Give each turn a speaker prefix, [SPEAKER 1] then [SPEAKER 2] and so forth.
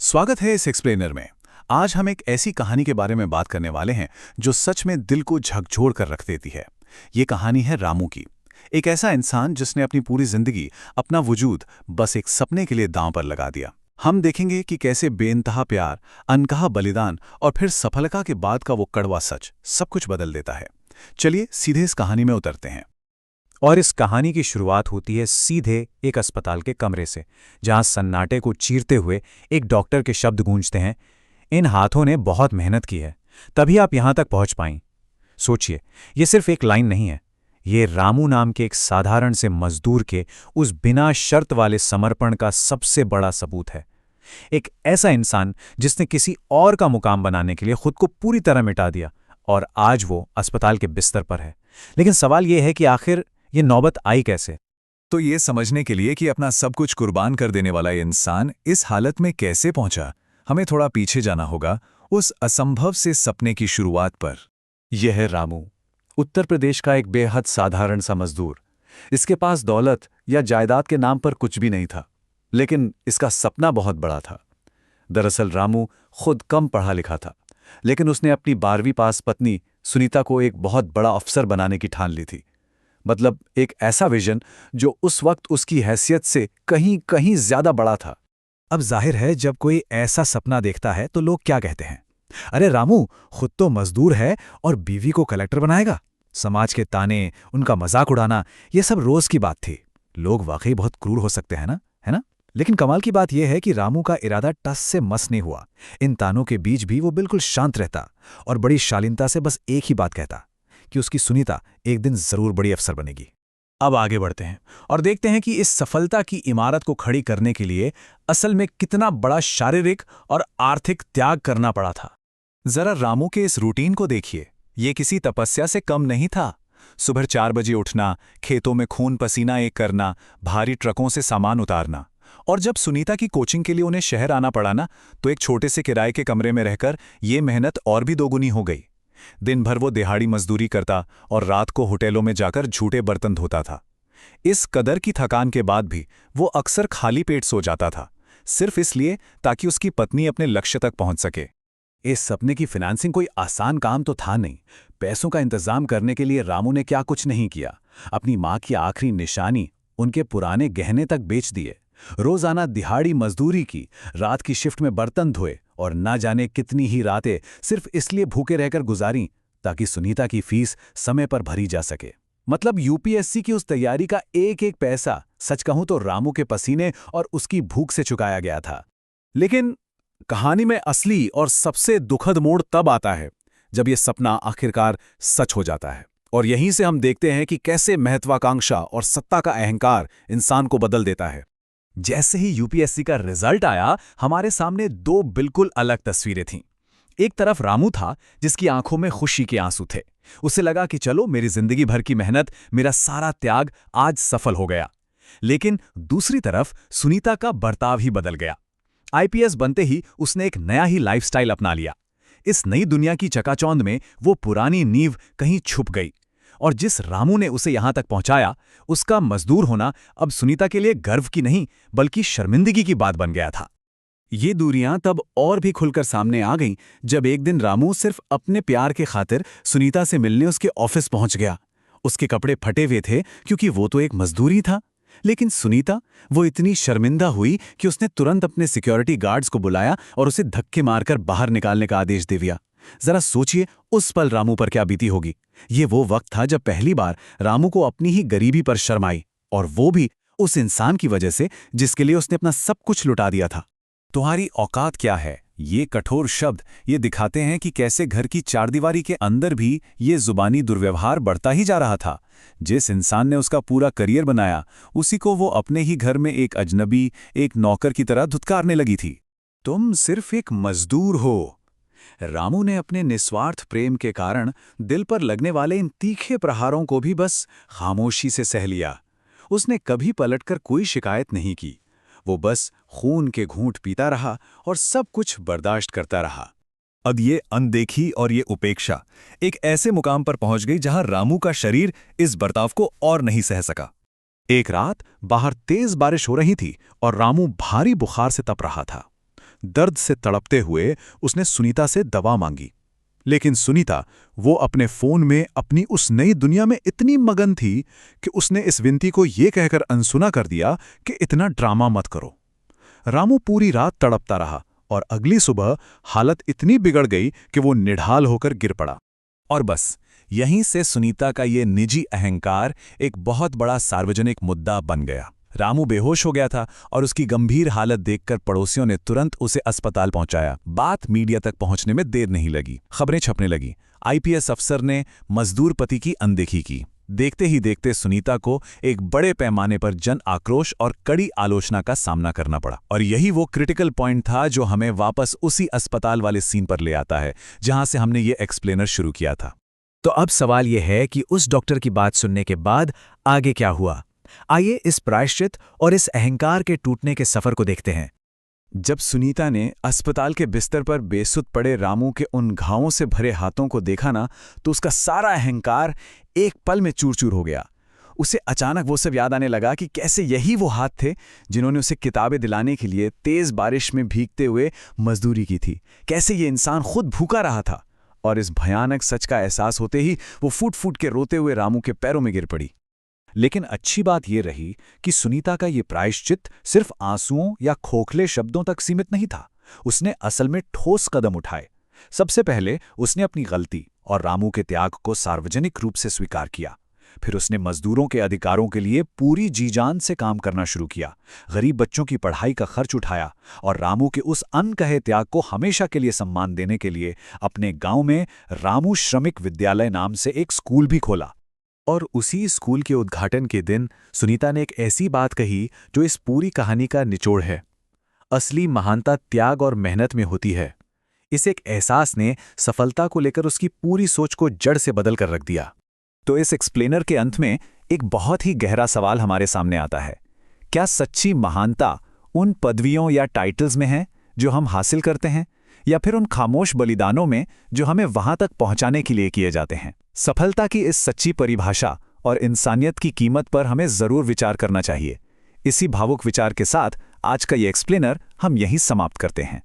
[SPEAKER 1] स्वागत है इस एक्सप्लेनर में। आज हम एक ऐसी कहानी के बारे में बात करने वाले हैं जो सच में दिल को झकझोर कर रख देती है। ये कहानी है रामू की। एक ऐसा इंसान जिसने अपनी पूरी जिंदगी, अपना वजूद बस एक सपने के लिए दांव पर लगा दिया। हम देखेंगे कि कैसे बेइंतहा प्यार, अनकहा बलिदान और फिर सफलता के बाद का वो कड़वा सच सब कुछ बदल देता है। चलिए सीधे इस कहानी में उतरते हैं।
[SPEAKER 2] और इस कहानी की शुरुआत होती है सीधे एक अस्पताल के कमरे से, जहां सन्नाटे को चीरते हुए एक डॉक्टर के शब्द गूंजते हैं, इन हाथों ने बहुत मेहनत की है, तभी आप यहां तक पहुंच पाई। सोचिए, ये सिर्फ एक लाइन नहीं है, ये रामू नाम के एक साधारण से मजदूर के उस बिना शर्त वाले समर्पण का सबसे बड़ा सबूत है। एक ऐसा इंसान जिसने किसी और का मुकाम बनाने के लिए खुद को पूरी तरह मिटा दिया, और आज वो अस्पताल के बिस्तर पर है। लेकिन सवाल ये है कि आखिर ये नौबत आई कैसे?
[SPEAKER 3] तो ये समझने के लिए कि अपना सब कुछ कुर्बान कर देने वाला इंसान इस हालत में कैसे पहुंचा, हमें थोड़ा पीछे जाना होगा, उस असंभव से सपने की शुरुआत पर।
[SPEAKER 2] यह है रामू, उत्तर प्रदेश का एक बेहद साधारण सा मजदूर। इसके पास दौलत या जायदाद के नाम पर कुछ भी नहीं था, लेकिन इसका सपना बहुत बड़ा था। दरअसल रामू खुद कम पढ़ा लिखा था, लेकिन उसने अपनी 12वीं पास पत्नी सुनीता को एक बहुत बड़ा अफसर बनाने की ठान ली थी। मतलब एक ऐसा विजन जो उस वक्त उसकी हैसियत से कहीं कहीं ज्यादा बड़ा था। अब जाहिर है, जब कोई ऐसा सपना देखता है तो लोग क्या कहते हैं? अरे रामू खुद तो मजदूर है और बीवी को कलेक्टर बनाएगा। समाज के ताने, उनका मजाक उड़ाना, ये सब रोज की बात थी। लोग वाकई बहुत क्रूर हो सकते हैं ना, है ना? लेकिन कमाल की बात यह है कि रामू का इरादा टस से मस नहीं हुआ। इन तानों के बीच भी वो बिल्कुल शांत रहता और बड़ी शालीनता से बस एक ही बात कहता कि उसकी सुनीता एक दिन जरूर बड़ी अफसर बनेगी।
[SPEAKER 1] अब आगे बढ़ते हैं और देखते हैं कि इस सफलता की इमारत को खड़ी करने के लिए असल में कितना बड़ा शारीरिक और आर्थिक त्याग करना पड़ा था।
[SPEAKER 3] जरा रामू के इस रूटीन को देखिए, ये किसी तपस्या से कम नहीं था। सुबह 4 बजे उठना, खेतों में खून पसीना एक करना, भारी ट्रकों से सामान उतारना। और जब सुनीता की कोचिंग के लिए उन्हें शहर आना पड़ा ना, तो एक छोटे से किराए के कमरे में रहकर ये मेहनत और भी दोगुनी हो गई। दिन भर वो दिहाड़ी मजदूरी करता और रात को होटलों में जाकर झूठे बर्तन धोता था। इस कदर की थकान के बाद भी वो अक्सर खाली पेट सो जाता था, सिर्फ इसलिए ताकि उसकी पत्नी अपने लक्ष्य तक पहुंच सके।
[SPEAKER 1] इस सपने की फाइनेंसिंग कोई आसान काम तो था नहीं। पैसों का इंतजाम करने के लिए रामू ने क्या कुछ नहीं किया। अपनी माँ की आखिरी निशानी, उनके पुराने गहने तक बेच दिए। रोजाना दिहाड़ी मजदूरी की, रात की शिफ्ट में बर्तन धोए और ना जाने कितनी ही रातें सिर्फ इसलिए भूखे रहकर गुजारी ताकि सुनीता की फीस समय पर भरी जा सके। मतलब यूपीएससी की उस तैयारी का एक एक पैसा, सच कहूं तो रामू के पसीने और उसकी भूख से चुकाया गया था। लेकिन कहानी में असली और सबसे दुखद मोड़ तब आता है जब यह सपना आखिरकार सच हो जाता है। और यहीं से हम देखते हैं कि कैसे महत्वाकांक्षा और सत्ता का अहंकार इंसान को बदल देता है। जैसे ही यूपीएससी का रिजल्ट आया, हमारे सामने दो बिल्कुल अलग तस्वीरें थीं। एक तरफ रामू था जिसकी आंखों में खुशी के आंसू थे। उसे लगा कि चलो, मेरी जिंदगी भर की मेहनत, मेरा सारा त्याग आज सफल हो गया। लेकिन दूसरी तरफ सुनीता का बर्ताव ही बदल गया। आईपीएस बनते ही उसने एक नया ही लाइफस्टाइल अपना लिया। इस नई दुनिया की चकाचौंध में वो पुरानी नींव कहीं छुप गई, और जिस रामू ने उसे यहां तक पहुंचाया, उसका मजदूर होना अब सुनीता के लिए गर्व की नहीं बल्कि शर्मिंदगी की बात बन गया था। ये दूरियां तब और भी खुलकर सामने आ गईं जब एक दिन रामू सिर्फ अपने प्यार के खातिर सुनीता से मिलने उसके ऑफिस पहुंच गया। उसके कपड़े फटे हुए थे क्योंकि वो तो एक मजदूर ही था। लेकिन सुनीता, वो इतनी शर्मिंदा हुई कि उसने तुरंत अपने सिक्योरिटी गार्ड्स को बुलाया और उसे धक्के मारकर बाहर निकालने का आदेश दे दिया। जरा सोचिए उस पल रामू पर क्या बीती होगी। ये वो वक्त था जब पहली बार रामू को अपनी ही गरीबी पर शर्म आई, और वो भी उस इंसान की वजह से जिसके लिए उसने अपना सब कुछ लुटा दिया था। तुम्हारी औकात क्या है, ये कठोर शब्द ये दिखाते हैं कि कैसे घर की चारदीवारी के अंदर भी ये जुबानी दुर्व्यवहार बढ़ता ही जा रहा था। जिस इंसान ने उसका पूरा करियर बनाया, उसी को वो अपने ही घर में एक अजनबी, एक नौकर की तरह धुतकारने लगी थी। तुम सिर्फ एक मजदूर हो। रामू ने अपने निस्वार्थ प्रेम के कारण दिल पर लगने वाले इन तीखे प्रहारों को भी बस खामोशी से सह लिया। उसने कभी पलटकर कोई शिकायत नहीं की। वो बस खून के घूंट पीता रहा और सब कुछ बर्दाश्त करता रहा।
[SPEAKER 3] अब ये अनदेखी और ये उपेक्षा एक ऐसे मुकाम पर पहुंच गई जहां रामू का शरीर इस बर्ताव को और नहीं सह सका।
[SPEAKER 1] एक रात बाहर तेज बारिश हो रही थी और रामू भारी बुखार से तप रहा था।
[SPEAKER 3] दर्द से तड़पते हुए उसने सुनीता से दवा मांगी। लेकिन सुनीता वो अपने फोन में अपनी उस नई दुनिया में इतनी मगन थी कि उसने इस विनती को ये कहकर अनसुना कर दिया कि इतना ड्रामा मत करो। रामू पूरी रात तड़पता रहा और अगली सुबह हालत इतनी बिगड़ गई कि वो निढाल होकर गिर पड़ा।
[SPEAKER 1] और बस यहीं से सुनीता का ये निजी अहंकार एक बहुत बड़ा सार्वजनिक मुद्दा बन गया। रामू बेहोश हो गया था और उसकी गंभीर हालत देखकर पड़ोसियों ने तुरंत उसे अस्पताल पहुंचाया। बात मीडिया तक पहुंचने में देर नहीं लगी, खबरें छपने लगी। आईपीएस अफसर ने मजदूर पति की अनदेखी की। देखते ही देखते सुनीता को एक बड़े पैमाने पर जन आक्रोश और कड़ी आलोचना का सामना करना पड़ा। और यही वो क्रिटिकल पॉइंट था जो हमें वापस उसी अस्पताल वाले सीन पर ले आता है जहां से हमने ये एक्सप्लेनर शुरू किया था।
[SPEAKER 4] तो अब सवाल यह है कि उस डॉक्टर की बात सुनने के बाद आगे क्या हुआ। आइए इस प्रायश्चित और इस अहंकार के टूटने के सफर को देखते हैं।
[SPEAKER 1] जब सुनीता ने अस्पताल के बिस्तर पर बेसुध पड़े रामू के उन घावों से भरे हाथों को देखा ना, तो उसका सारा अहंकार एक पल में चूर-चूर हो गया। उसे अचानक वो सब याद आने लगा कि कैसे यही वो हाथ थे जिन्होंने उसे किताबें दिलाने के लिए तेज बारिश में भीगते हुए मजदूरी की थी। कैसे ये इंसान खुद भूखा रहा था। और इस भयानक सच का एहसास होते ही वो फूट-फूट के रोते हुए रामू के पैरों में गिर पड़ी।
[SPEAKER 2] लेकिन अच्छी बात यह रही कि सुनीता का ये प्रायश्चित सिर्फ आंसुओं या खोखले शब्दों तक सीमित नहीं था। उसने असल में ठोस कदम उठाए। सबसे पहले उसने अपनी गलती और रामू के त्याग को सार्वजनिक रूप से स्वीकार किया। फिर उसने मजदूरों के अधिकारों के लिए पूरी जी-जान से काम करना शुरू किया, गरीब बच्चों की पढ़ाई का खर्च उठाया और रामू के उस अनकहे त्याग को हमेशा के लिए सम्मान देने के लिए अपने गांव में रामू श्रमिक विद्यालय नाम से एक स्कूल भी खोला। और उसी स्कूल के उद्घाटन के दिन सुनीता ने एक ऐसी बात कही जो इस पूरी कहानी का निचोड़ है। असली महानता त्याग और मेहनत में होती है। इस एक एहसास ने सफलता को लेकर उसकी पूरी सोच को जड़ से बदल कर रख दिया।
[SPEAKER 1] तो इस एक्सप्लेनर के अंत में एक बहुत ही गहरा सवाल हमारे सामने आता है। क्या सच्ची महानता उन पदवियों या टाइटल्स में है जो हम हासिल करते हैं, या फिर उन खामोश बलिदानों में जो हमें वहां तक पहुंचाने के लिए किए जाते हैं? सफलता की इस सच्ची परिभाषा और इंसानियत की कीमत पर हमें जरूर विचार करना चाहिए। इसी भावुक विचार के साथ आज का ये एक्सप्लेनर हम यहीं समाप्त करते हैं।